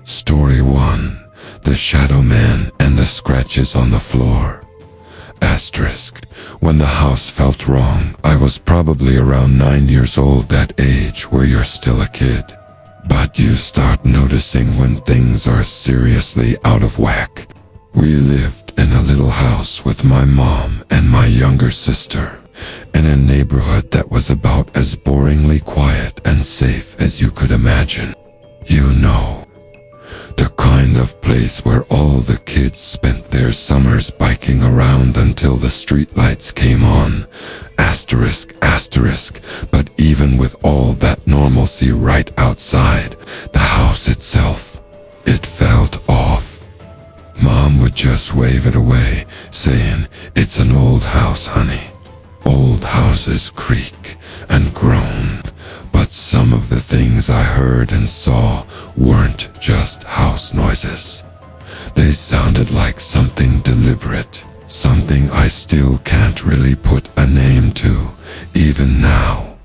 Story 1. The Shadow Man and the Scratches on the Floor. Asterisk. When the house felt wrong, I was probably around 9 years old, that age where you're still a kid. But you start noticing when things are seriously out of whack. We lived in a little house with my mom and my younger sister, in a neighborhood that was about as boringly quiet and safe as you could imagine. You know, the kind of place where all the kids spent their summers biking around until the streetlights came on. Asterisk, asterisk. But even with all that normalcy right outside, the house itself, it felt off. Mom would just wave it away, saying, "It's an old house, honey. Old houses creak and groan." But some of the things I heard and saw weren't just house noises. They sounded like something deliberate, something I still can't really put a name to, even now.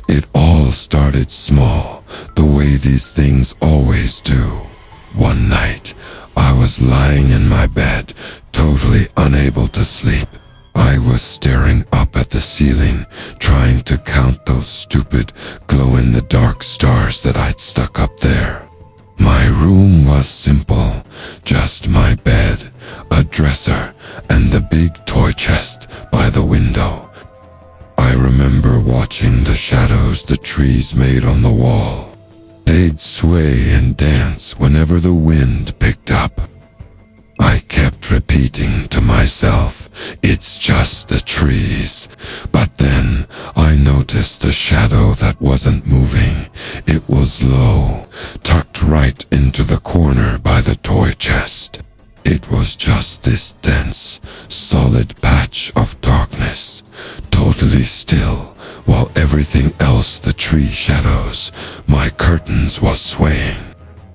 It all started small, the way these things always do. One night, I was lying in my bed, totally unable to sleep. I was staring up at the ceiling, trying to count those stupid glow-in-the-dark stars that I'd stuck up there. My room was simple, just my bed, a dresser, and the big toy chest by the window. I remember watching the shadows the trees made on the wall. They'd sway and dance whenever the wind picked up. I kept repeating to myself, "It's just the trees." But then I noticed a shadow that wasn't moving. It was low, tucked right into the corner by the toy chest. It was just this dense, solid patch of darkness, totally still, while everything else, the tree shadows, my curtains, was swaying.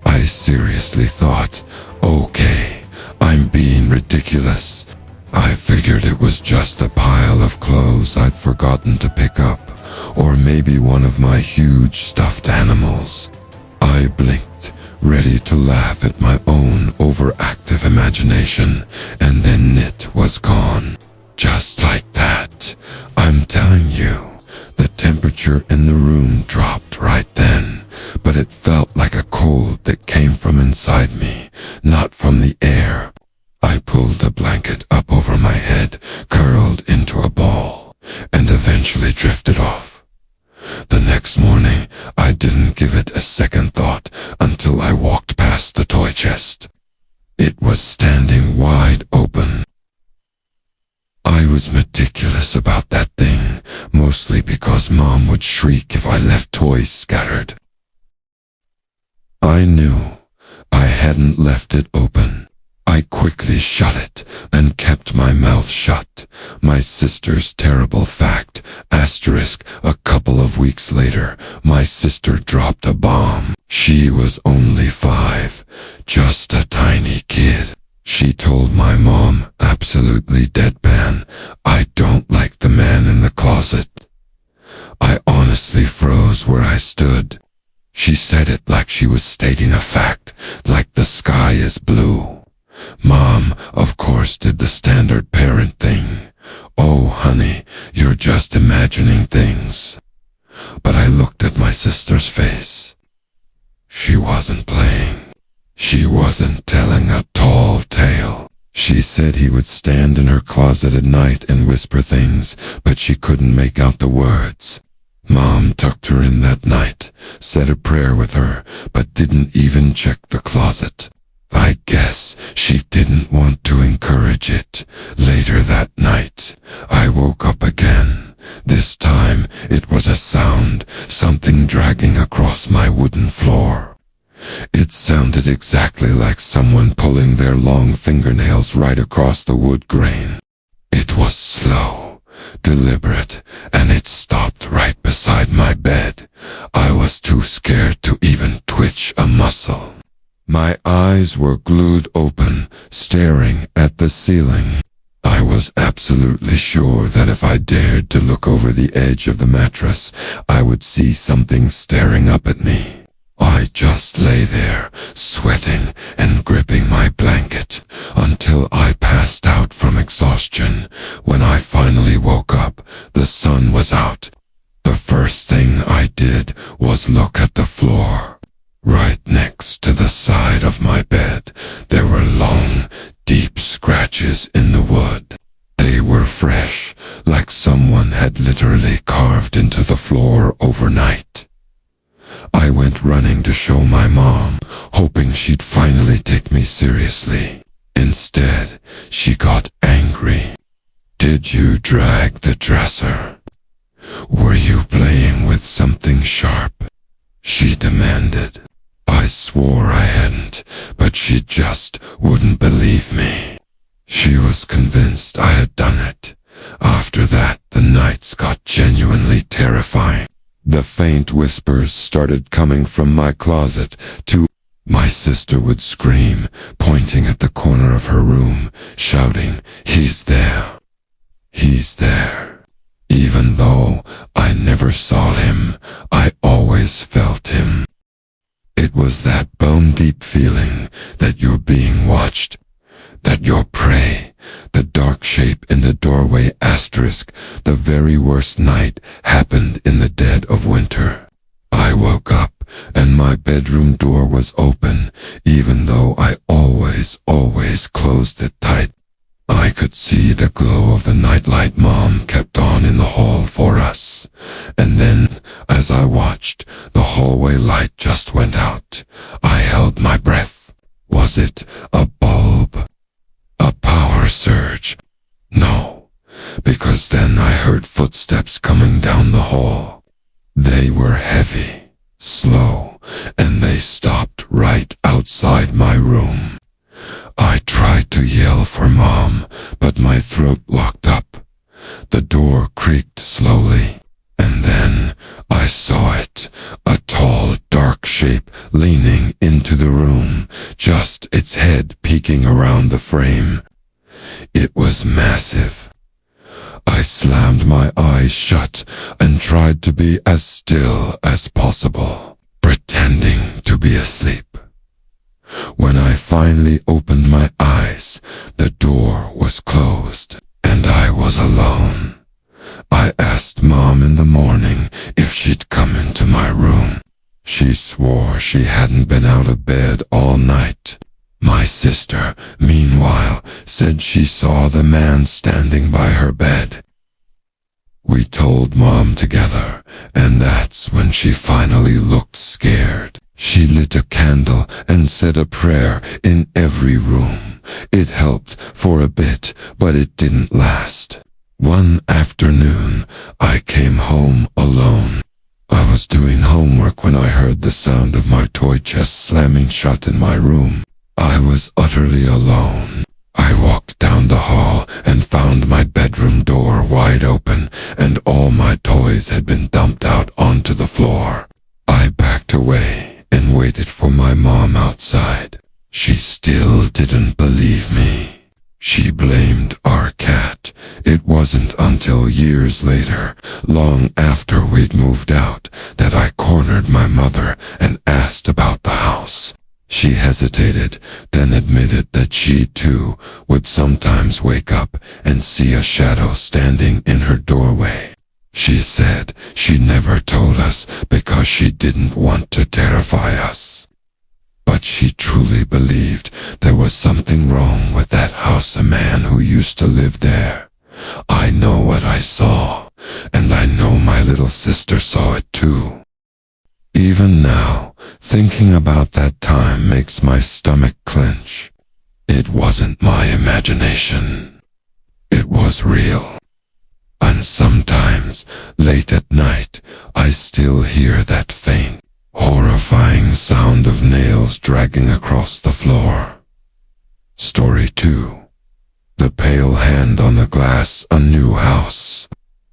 I seriously thought, okay, I'm being ridiculous. I figured it was just a pile of clothes I'd forgotten to pick up, or maybe one of my huge stuffed animals. I blinked, ready to laugh at my own overactive imagination, and then it was gone. Just like that. I'm telling you, the temperature in the room dropped right then, but it felt like a cold that came from inside me, not from the air. I pulled the blanket up over my head, curled into a ball, and eventually drifted off. The next morning, I didn't give it a second thought until I walked past the toy chest. It was standing wide open. I was meticulous about that thing, mostly because Mom would shriek if I left toys scattered. I knew I hadn't left it open. I quickly shut it and kept my mouth shut. My sister's terrible fact, asterisk. A couple of weeks later, my sister dropped a bomb. She was only 5, just a tiny kid. She told my mom, absolutely deadpan, "I don't like the man in the closet." I honestly froze where I stood. She said it like she was stating a fact, like the sky is blue. Mom, of course, did the standard parent thing. "Oh, honey, you're just imagining things." But I looked at my sister's face. She wasn't playing. She wasn't telling a tall tale. She said he would stand in her closet at night and whisper things, but she couldn't make out the words. Mom tucked her in that night, said a prayer with her, but didn't even check the closet. I guess she didn't want to encourage it. Later that night, I woke up again. This time, it was a sound, something dragging across my wooden floor. It sounded exactly like someone pulling their long fingernails right across the wood grain. It was slow, deliberate, and it stopped right beside my bed. I was too scared to even twitch a muscle. My eyes were glued open, staring at the ceiling. I was absolutely sure that if I dared to look over the edge of the mattress, I would see something staring up at me. I just lay there, sweating was out. The first thing I did was look at the floor. Right next to the side of my bed, there were long, deep scratches in the wood. They were fresh, like someone had literally carved into the floor overnight. I went running to show my mom, hoping she'd finally take me seriously. Instead, she got angry. "Did you drag the dresser? Were you playing with something sharp?" she demanded. I swore I hadn't, but she just wouldn't believe me. She was convinced I had done it. After that, the nights got genuinely terrifying. The faint whispers started coming from my closet, too. My sister would scream, pointing at the corner of her room, shouting, "He's there! He's there!" Even though I never saw him, I always felt him. It was that bone-deep feeling that you're being watched, that your prey, the dark shape in the doorway asterisk, the very worst night happened in the dead of winter. I woke up and my bedroom door was open, even though I always closed it tight. I could see the glow of the nightlight Mom kept on in the hall for us. And then, as I watched, the hallway light just went out. I held my breath. Was it a bulb? A power surge? No, because then I heard footsteps coming down the hall. They were heavy, slow, and they stopped right outside my room. I tried to yell for Mom, but my throat locked up. The door creaked slowly, and then I saw it, a tall, dark shape leaning into the room, just its head peeking around the frame. It was massive. I slammed my eyes shut and tried to be as still as possible, pretending to be asleep. When I finally opened my eyes, the door was closed, and I was alone. I asked Mom in the morning if she'd come into my room. She swore she hadn't been out of bed all night. My sister, meanwhile, said she saw the man standing by her bed. We told Mom together, and that's when she finally looked scared. She lit a candle and said a prayer in every room. It helped for a bit, but it didn't last. One afternoon, I came home alone. I was doing homework when I heard the sound of my toy chest slamming shut in my room. I was utterly alone. I walked down the hall and found my bedroom door wide open, and all my toys had been dumped out onto the floor. I backed away and waited for my mom outside. She still didn't believe me. She blamed our cat. It wasn't until years later, long after we'd moved out, that I cornered my mother and asked about the house. She hesitated, then admitted that she too would sometimes wake up and see a shadow standing in her doorway. She said she never told us because she didn't want to terrify us. But she truly believed there was something wrong with that house, a man who used to live there. I know what I saw, and I know my little sister saw it too. Even now, thinking about that time makes my stomach clench. It wasn't my imagination. It was real. And sometimes, late at night, I still hear that faint, horrifying sound of nails dragging across the floor. Story 2. The Pale Hand on the Glass. A new house.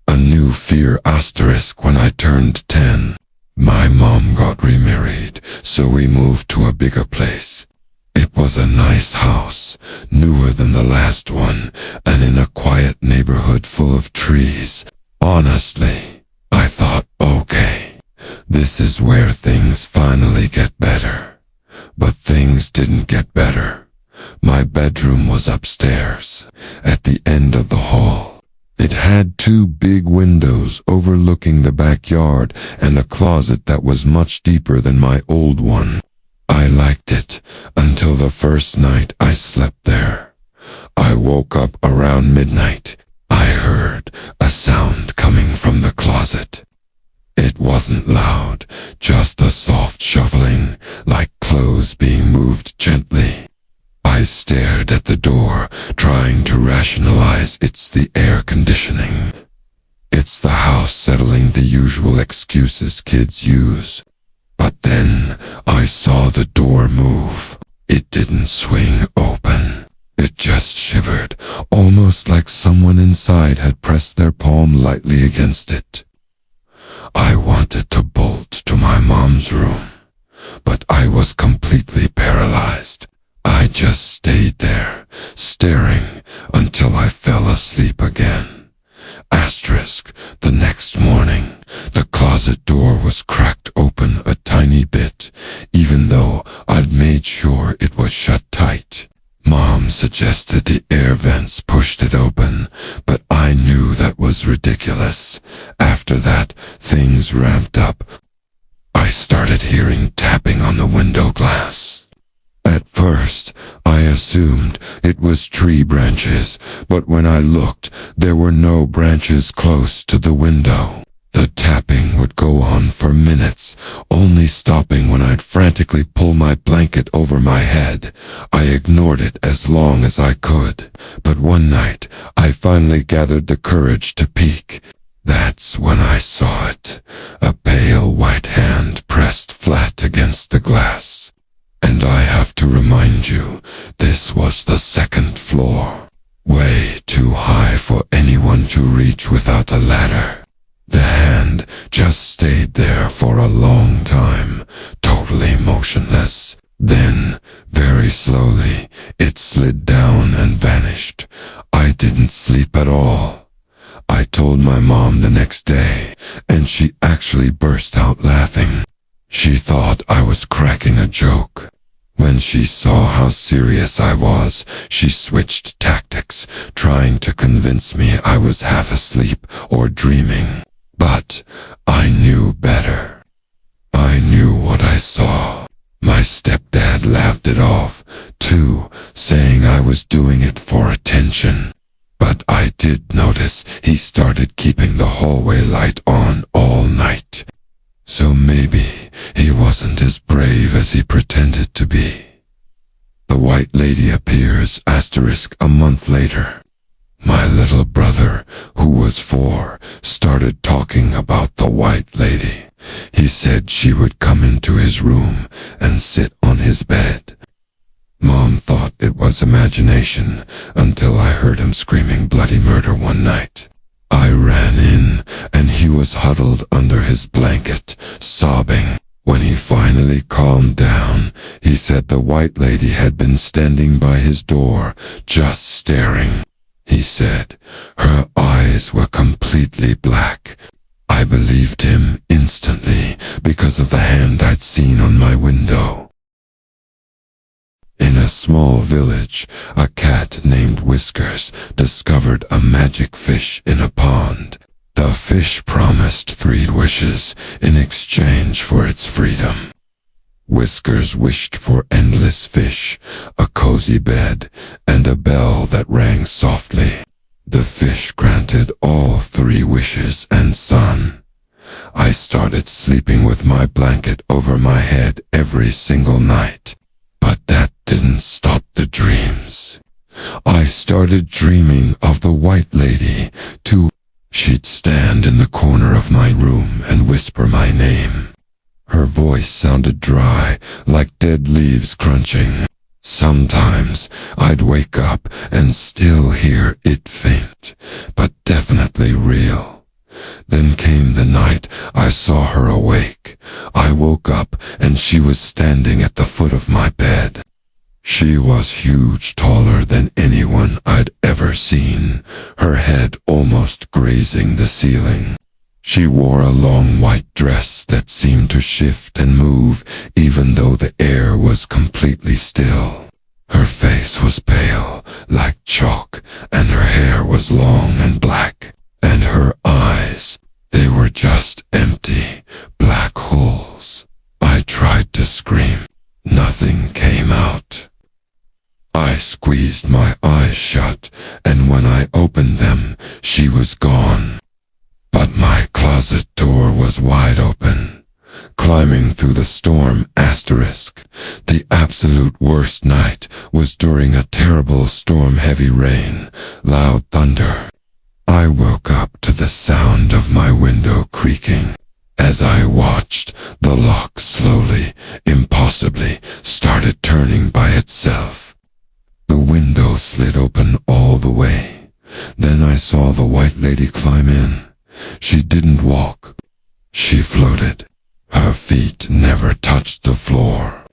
A new fear asterisk. When I turned 10, my mom got remarried, so we moved to a bigger place. It was a nice house, newer than the last one, and in a quiet neighborhood full of trees. Honestly, I thought, okay, this is where things finally get better. But things didn't get better. My bedroom was upstairs, at the end of the hall. It had two big windows overlooking the backyard and a closet that was much deeper than my old one. I liked it until the first night I slept there. I woke up around midnight. I heard a sound coming from the closet. It wasn't loud, just a soft shuffling, like clothes being moved gently. I stared at the door, trying to rationalize it's the air conditioning. It's the house settling the usual excuses kids use. But then I saw the door move. It didn't swing open. It just shivered, almost like someone inside had pressed their palm lightly against it. I wanted to bolt to my mom's room, but I was completely paralyzed. I just stayed there, staring until I fell asleep again. Asterisk, the next morning, the closet door was cracked open a tiny bit, even though I'd made sure it was shut tight. Mom suggested the air vents pushed it open, but I knew that was ridiculous. After that, things ramped up. I started hearing tapping on the window glass. At first, I assumed it was tree branches, but when I looked, there were no branches close to the window. The tapping would go on for minutes, only stopping when I'd frantically pull my blanket over my head. I ignored it as long as I could, but one night, I finally gathered the courage to peek. That's when I saw it, a pale white hand pressed flat against the glass. And I have to remind you, this was the second floor. Way too high for anyone to reach without a ladder. The hand just stayed there for a long time, totally motionless. Then, very slowly, it slid down and vanished. I didn't sleep at all. I told my mom the next day, and she actually burst out laughing. She thought I was cracking a joke. When she saw how serious I was, she switched tactics, trying to convince me I was half asleep or dreaming. But I knew better. I knew what I saw. My stepdad laughed it off, too, saying I was doing it for attention. But I did notice he started keeping the hallway light on all night. So maybe he wasn't as brave as he pretended to be. The white lady appears, asterisk, a month later. My little brother, who was 4, started talking about the white lady. He said she would come into his room and sit on his bed. Mom thought it was imagination until I heard him screaming bloody murder one night. I ran in, and he was huddled under his blanket, sobbing. When he finally calmed down, he said the white lady had been standing by his door, just staring. He said her eyes were completely black. I believed him instantly because of the hand I'd seen on my window. In a small village, a cat named Whiskers discovered a magic fish in a pond. The fish promised 3 wishes in exchange for its freedom. Whiskers wished for endless fish, a cozy bed, and a bell that rang softly. The fish granted all 3 wishes and son. I started sleeping with my blanket over my head every single night. But that didn't stop the dreams. I started dreaming of the white lady, too. She'd stand in the corner of my room and whisper my name. Her voice sounded dry, like dead leaves crunching. Sometimes I'd wake up and still hear it faint, but definitely real. Then came the night I saw her awake. I woke up and she was standing at the foot of my bed. She was huge, taller than anyone I'd ever seen, her head almost grazing the ceiling. She wore a long white dress that seemed to shift and move even though the air was completely still. Her face was pale, like chalk, and her hair was long and black. squeezed my eyes shut, and when I opened them, she was gone. But my closet door was wide open. Climbing through the storm, asterisk. The absolute worst night was during a terrible storm, heavy rain, loud thunder. I woke up to the sound of my window creaking. As I watched, the lock slowly, impossibly, started turning by itself. The window slid open all the way. Then I saw the white lady climb in. She didn't walk. She floated. Her feet never touched the floor.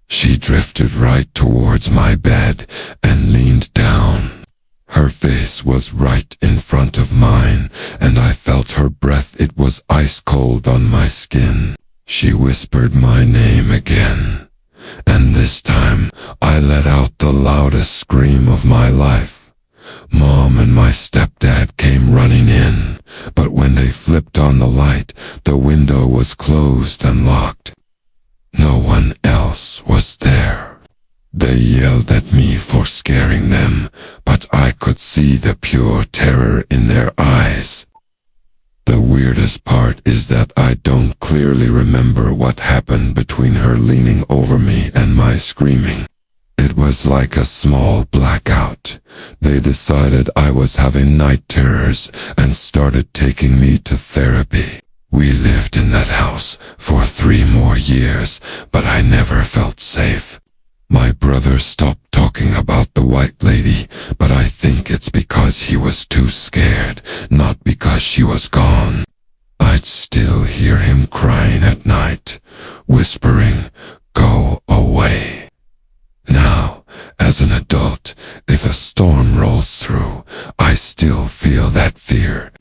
She drifted right towards my bed and leaned down. Her face was right in front of mine, and I felt her breath. It was ice cold on my skin. She whispered my name again, and this time I let out the loudest scream of my life. Mom and my stepdad came running in, but when they flipped on the light, the window was closed and locked. No one else was there. They yelled at me for scaring them, but I could see the pure terror in their eyes. The weirdest part is that I don't clearly remember what happened between her leaning over me and my screaming. It was like a small blackout. They decided I was having night terrors and started taking me to therapy. We lived in that house for 3 more years, but I never felt safe. My brother stopped talking about the white lady, but I think it's because he was too scared, not because she was gone. I'd still hear him crying at night, whispering, "Go away." Now, as an adult, if a storm rolls through, I still feel that fear.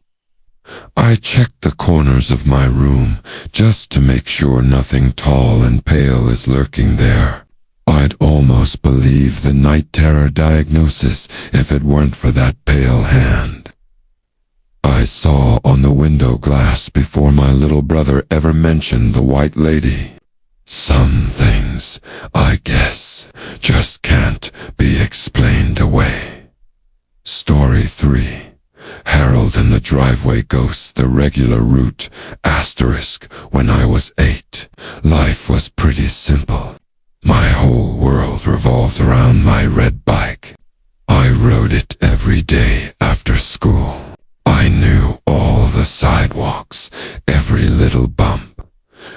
I check the corners of my room just to make sure nothing tall and pale is lurking there. I'd almost believe the night terror diagnosis if it weren't for that pale hand I saw on the window glass before my little brother ever mentioned the white lady. Some things, I guess, just can't be explained away. Story 3. Harold and the Driveway Ghosts. The regular route, asterisk. When I was 8, life was pretty simple. My whole world revolved around my red bike. I rode it every day after school. I knew all the sidewalks, every little bump.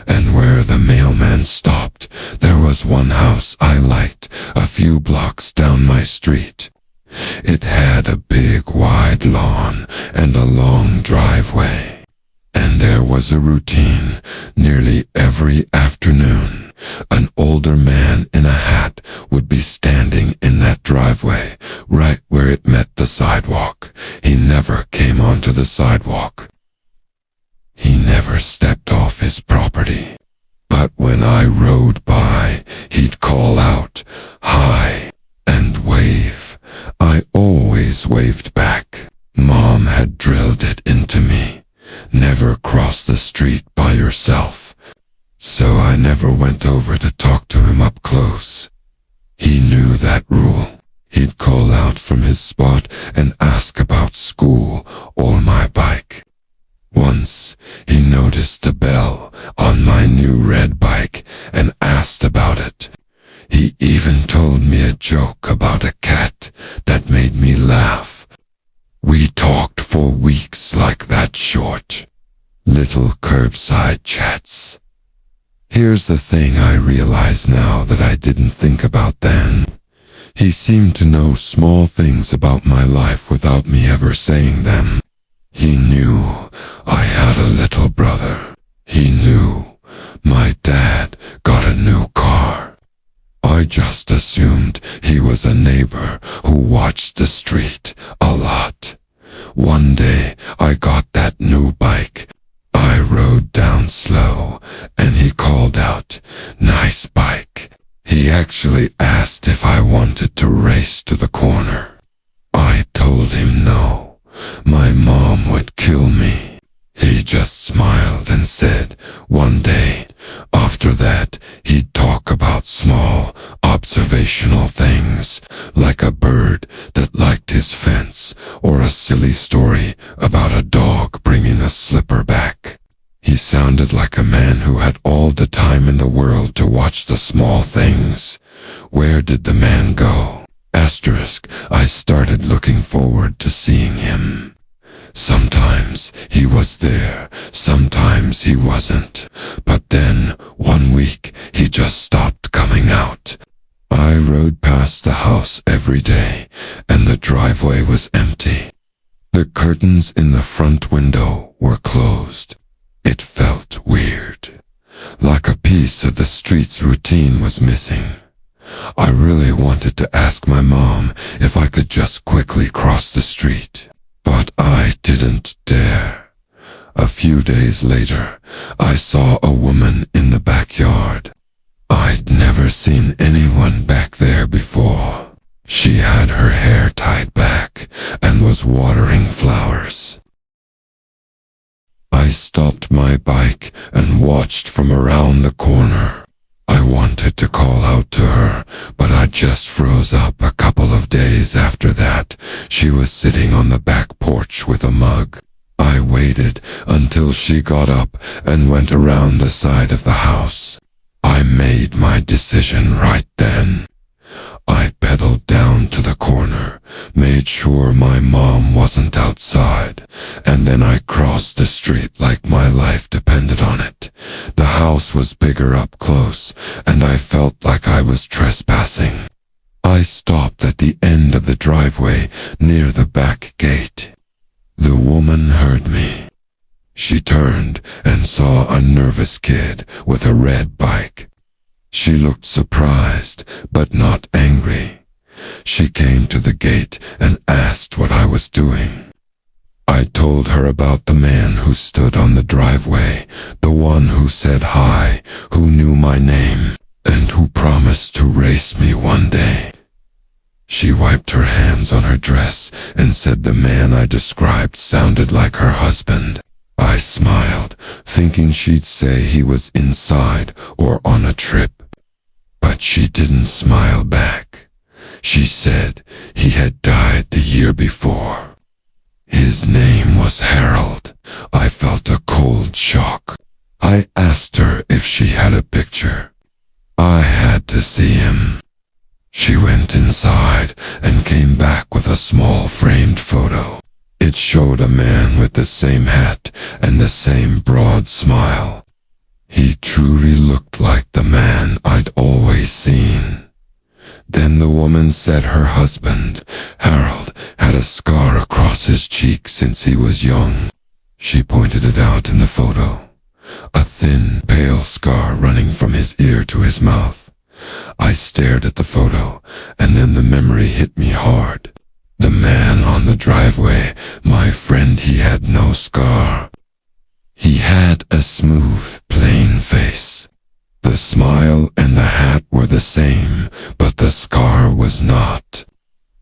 And where the mailman stopped, there was one house I liked, a few blocks down my street. It had a big wide lawn and a long driveway. And there was a routine. Nearly every afternoon, an older man in a hat would be standing in that driveway, right where it met the sidewalk. He never came onto the sidewalk. He never stepped off his property. But when I rode by, he'd call out, "Hi," and wave. I always waved back. Mom had drilled it into me. Never cross the street by yourself. So I never went over to talk to him up close. He knew that rule. He'd call out from his spot and ask about school or my bike. Once, he noticed the bell on my new red bike and asked about it. He even told me a joke about a cat that made me laugh. We talked for weeks like that, short, little curbside chats. Here's the thing I realize now that I didn't think about then. He seemed to know small things about my life without me ever saying them. He knew I had a little brother. He knew my dad got a new car. I just assumed he was a neighbor who watched the street a lot. One day I got that new bike. I rode down slow and he called out, "Nice bike." He actually asked if I wanted to race to the corner. I told him no. My mom would kill me. He just smiled and said, "One day." After that, he'd talk about small, observational things, like a bird who had all the time in the world to watch the small things. Where did the man go? Asterisk, I started looking forward to seeing him. Sometimes he was there, sometimes he wasn't. But then, one week, he just stopped coming out. I rode past the house every day, and the driveway was empty. The curtains in the front window were closed. It felt weird, like a piece of the street's routine was missing. I really wanted to ask my mom if I could just quickly cross the street, but I didn't dare. A few days later, I saw a woman in the backyard. I'd never seen anyone back there before. She had her hair tied back and was watering flowers. I stopped my bike and watched from around the corner. I wanted to call out to her, but I just froze up. A couple of days after that, she was sitting on the back porch with a mug. I waited until she got up and went around the side of the house. I made my decision right then. I pedaled down to the corner, made sure my mom wasn't outside, and then I crossed the street like my life depended on it. The house was bigger up close, and I felt like I was trespassing. I stopped at the end of the driveway near the back gate. The woman heard me. She turned and saw a nervous kid with a red bike. She looked surprised, but not angry. She came to the gate and asked what I was doing. I told her about the man who stood on the driveway, the one who said hi, who knew my name, and who promised to race me one day. She wiped her hands on her dress and said the man I described sounded like her husband. I smiled, thinking she'd say he was inside or on a trip. But she didn't smile back. She said he had died the year before. His name was Harold. I felt a cold shock. I asked her if she had a picture. I had to see him. She went inside and came back with a small framed photo. It showed a man with the same hat and the same broad smile. He truly looked like the man I'd always seen. Then the woman said her husband, Harold, had a scar across his cheek since he was young. She pointed it out in the photo. A thin, pale scar running from his ear to his mouth. I stared at the photo, and then the memory hit me hard. The man on the driveway, my friend, he had no scar. He had a smooth, plain face. The smile and the hat were the same, but the scar was not.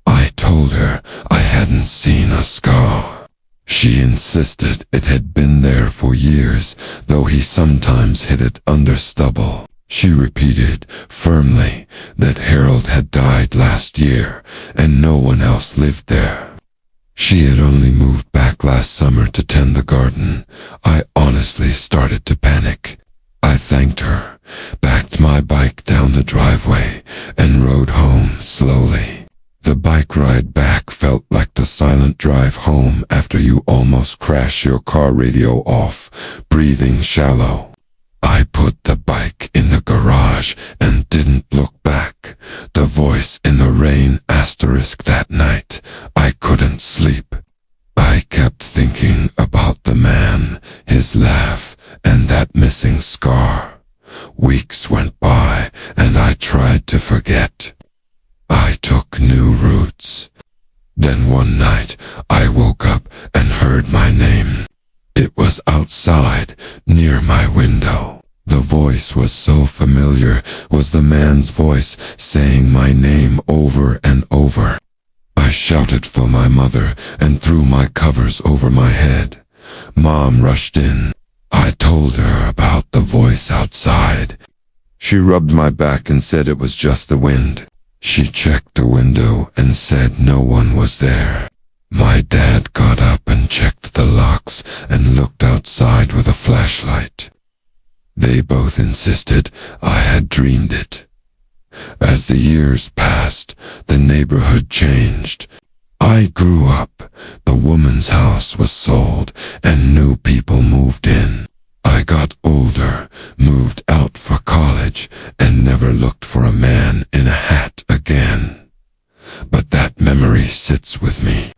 I told her I hadn't seen a scar. She insisted it had been there for years, though he sometimes hid it under stubble. She repeated, firmly, that Harold had died last year, and no one else lived there. She had only moved back last summer to tend the garden. I honestly started to panic. I thanked her, backed my bike down the driveway, and rode home slowly. The bike ride back felt like the silent drive home after you almost crash your car radio off, breathing shallow. I put the bike in the garage and didn't look back. The voice in the rain asterisk that night. I couldn't sleep. I kept thinking about the man, his laugh, and that missing scar. Weeks went by and I tried to forget. I took new routes. Then one night I woke up and heard my name. It was outside, near my window. The voice was so familiar, was the man's voice saying my name over and over. I shouted for my mother and threw my covers over my head. Mom rushed in. I told her about the voice outside. She rubbed my back and said it was just the wind. She checked the window and said no one was there. My dad got up and checked the locks and looked outside with a flashlight. They both insisted I had dreamed it. As the years passed, the neighborhood changed. I grew up, the woman's house was sold, and new people moved in. I got older, moved out for college, and never looked for a man in a hat again. But that memory sits with me.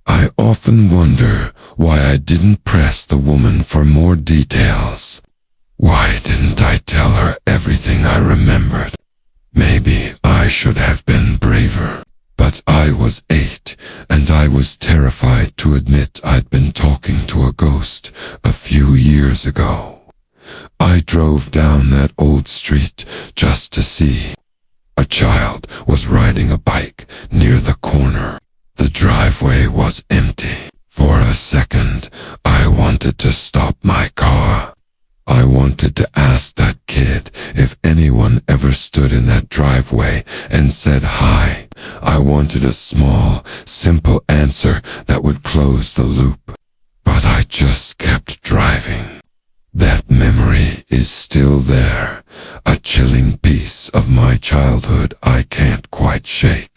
I often wonder why I didn't press the woman for more details. Why didn't I tell her everything I remembered? Maybe I should have been braver. But I was 8, and I was terrified to admit I'd been talking to a ghost a few years ago. I drove down that old street just to see. A child was riding a bike near the corner. The driveway was empty. For a second, I wanted to stop my car. I wanted to ask that kid if anyone ever stood in that driveway and said hi. I wanted a small, simple answer that would close the loop. But I just kept driving. That memory is still there, a chilling piece of my childhood I can't quite shake.